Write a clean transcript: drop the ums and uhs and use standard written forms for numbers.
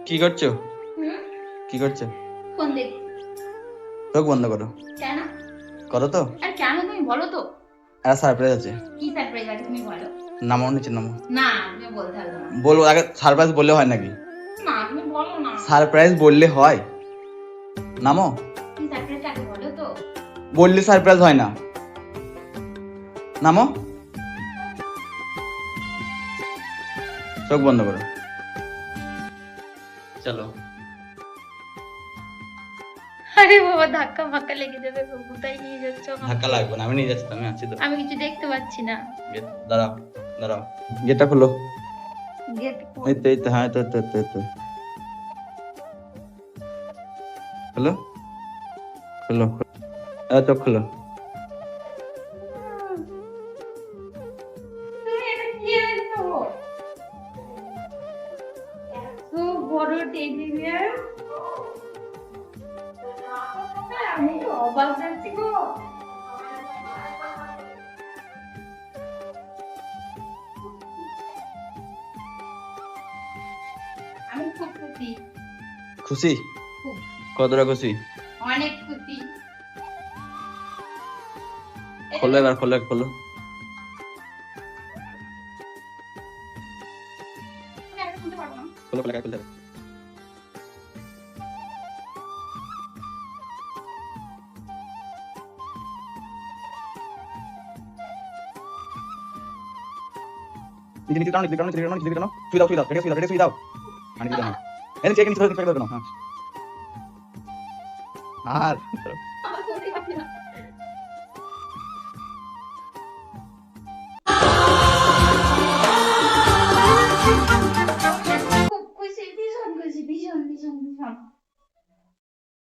কি করছো? হুম? কি করছো? ফোন দেখ। চোখ বন্ধ করো। কেন? করো তো। আর কেন তুমি বলো তো? একটা সারপ্রাইজ আছে। কি সারপ্রাইজ আছে তুমি বলো? নামো নিচে নামো। না তুমি বলতে হবে না। বলবো আগে, সারপ্রাইজ বললে হয় নাকি? না তুমি বলো না। সারপ্রাইজ বললে হয়? নামো। কি সারপ্রাইজ আগে বলো তো? বললে সারপ্রাইজ হয় না। নামো। চোখ বন্ধ করো। চলো। আরে বাবা ধাক্কা ফাক্কা লেগে যাবে, কোথায় নিয়ে যাচ্ছ আমাকে? ধাক্কা লাগবে না, আমি নিয়ে যাচ্ছি তো, আমি আছি তো। আমি কিছু দেখতে পাচ্ছি না। দাঁড়াও দাঁড়াও, গেটটা খুলো। গেট এই তো হ্যাঁ, তো খুলো খুলো। চোখ খুলো। বড় টেডি বিয়ার, আমি তো অবাক যাচ্ছি গো। আমি খুব খুশি। খুশি? খুব। কতটা খুশি? অনেক খুশি। খোলো এবার, খোলো খোলো। আমি আর খুলতে পারবো না। খোলো খোলো, খুলতে হবে। নিচে টানো, শুয়ে দাও, শুয়ে দাও। মানে দিতে না। এই চেক নিতে হবে না। আর আমার খুলতে পারছি না। খুব খুশি, ভীষণ খুশি, ভীষণ ভীষণ ভীষণ।